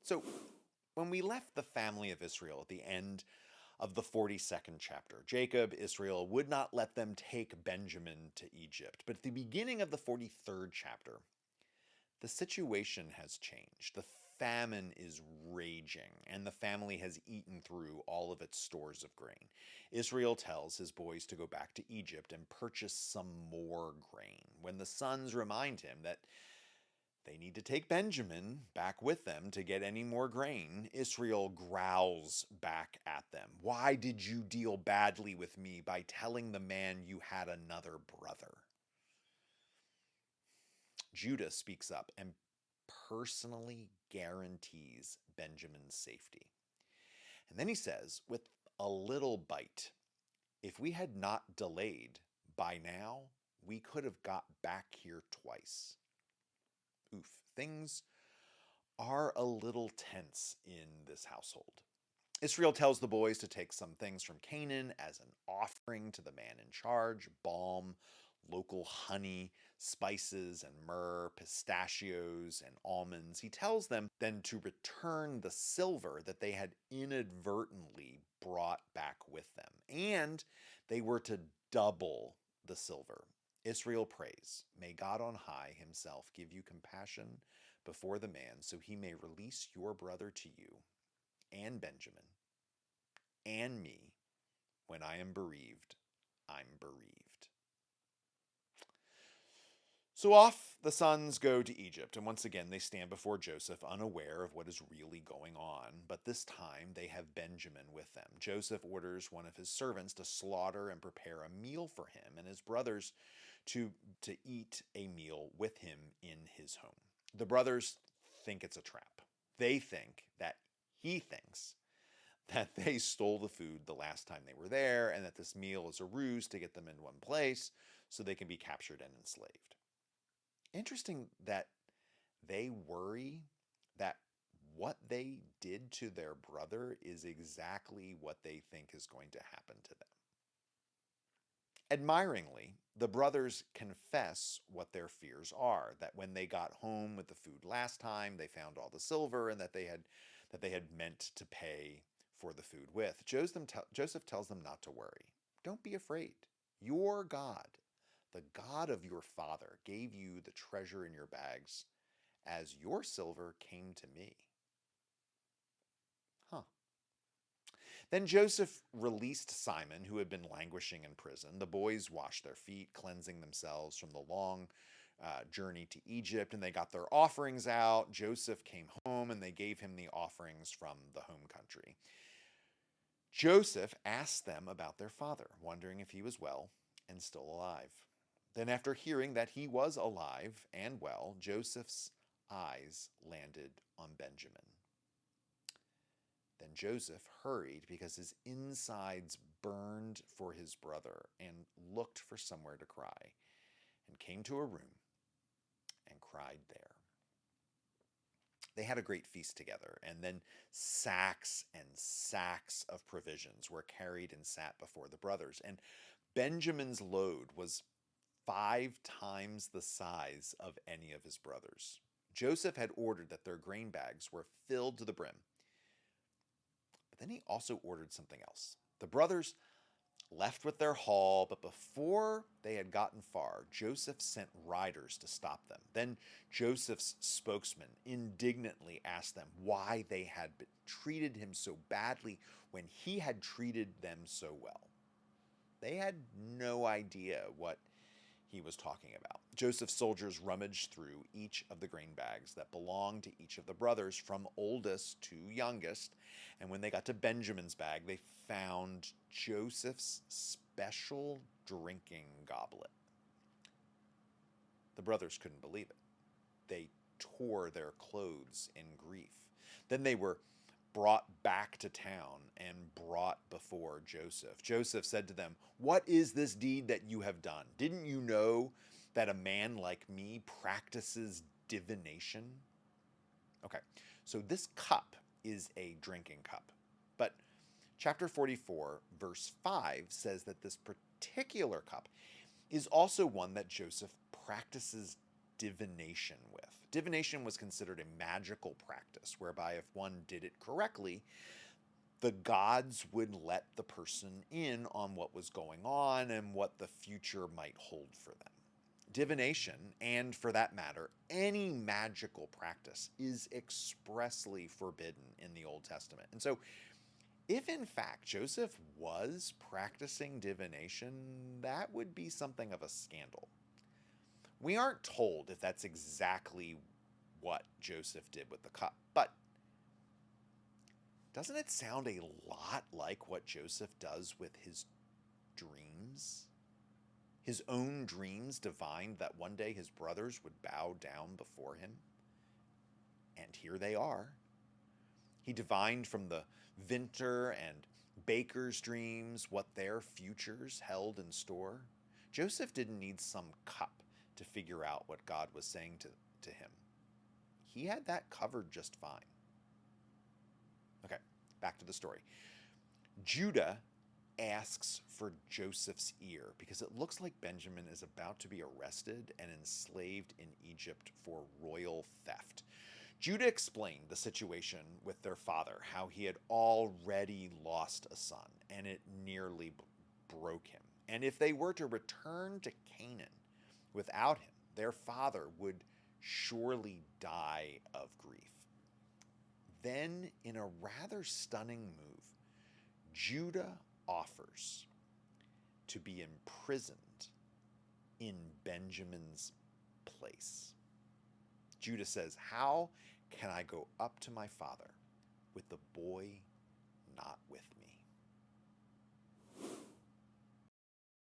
So, when we left the family of Israel at the end of the 42nd chapter, Jacob, Israel, would not let them take Benjamin to Egypt. But at the beginning of the 43rd chapter, the situation has changed. The famine is raging, and the family has eaten through all of its stores of grain. Israel tells his boys to go back to Egypt and purchase some more grain. When the sons remind him that they need to take Benjamin back with them to get any more grain, Israel growls back at them. Why did you deal badly with me by telling the man you had another brother? Judah speaks up and personally guarantees Benjamin's safety. And then he says, with a little bite, if we had not delayed, by now we could have got back here twice. Oof, things are a little tense in this household. Israel tells the boys to take some things from Canaan as an offering to the man in charge: balm, local honey, spices and myrrh, pistachios and almonds. He tells them then to return the silver that they had inadvertently brought back with them, and they were to double the silver. Israel prays, "May God on high himself give you compassion before the man, so he may release your brother to you and Benjamin and me. When I am bereaved, I'm bereaved." So off the sons go to Egypt, and once again they stand before Joseph, unaware of what is really going on. But this time they have Benjamin with them. Joseph orders one of his servants to slaughter and prepare a meal for him and his brothers to eat a meal with him in his home. The brothers think it's a trap. They think that he thinks that they stole the food the last time they were there, and that this meal is a ruse to get them in one place so they can be captured and enslaved. Interesting that they worry that what they did to their brother is exactly what they think is going to happen to them. Admiringly, the brothers confess what their fears are, that when they got home with the food last time, they found all the silver, and that they had meant to pay for the food with. Joseph tells them not to worry. Don't be afraid. Your God, the God of your father, gave you the treasure in your bags as your silver came to me. Huh. Then Joseph released Simon, who had been languishing in prison. The boys washed their feet, cleansing themselves from the long journey to Egypt, and they got their offerings out. Joseph came home, and they gave him the offerings from the home country. Joseph asked them about their father, wondering if he was well and still alive. Then, after hearing that he was alive and well, Joseph's eyes landed on Benjamin. Then Joseph hurried because his insides burned for his brother and looked for somewhere to cry, and came to a room and cried there. They had a great feast together, and then sacks and sacks of provisions were carried and sat before the brothers. And Benjamin's load was 5 times the size of any of his brothers. Joseph had ordered that their grain bags were filled to the brim. But then he also ordered something else. The brothers left with their haul, but before they had gotten far, Joseph sent riders to stop them. Then Joseph's spokesman indignantly asked them why they had treated him so badly when he had treated them so well. They had no idea what he was talking about. Joseph's soldiers rummaged through each of the grain bags that belonged to each of the brothers, from oldest to youngest, and when they got to Benjamin's bag, they found Joseph's special drinking goblet. The brothers couldn't believe it. They tore their clothes in grief. Then they were brought back to town and brought before Joseph. Joseph said to them, "What is this deed that you have done? Didn't you know that a man like me practices divination?" Okay, so this cup is a drinking cup. But chapter 44, verse 5 says that this particular cup is also one that Joseph practices divination with. Divination was considered a magical practice whereby if one did it correctly, the gods would let the person in on what was going on and what the future might hold for them. Divination, and for that matter, any magical practice, is expressly forbidden in the Old Testament. And so, if in fact Joseph was practicing divination, that would be something of a scandal. We aren't told if that's exactly what Joseph did with the cup, but doesn't it sound a lot like what Joseph does with his dreams? His own dreams divined that one day his brothers would bow down before him. And here they are. He divined from the vintner and baker's dreams what their futures held in store. Joseph didn't need some cup to figure out what God was saying to him. He had that covered just fine. Okay, back to the story. Judah asks for Joseph's ear because it looks like Benjamin is about to be arrested and enslaved in Egypt for royal theft. Judah explained the situation with their father, how he had already lost a son and it nearly broke him. And if they were to return to Canaan without him, their father would surely die of grief. Then, in a rather stunning move, Judah offers to be imprisoned in Benjamin's place. Judah says, "How can I go up to my father with the boy not with me?"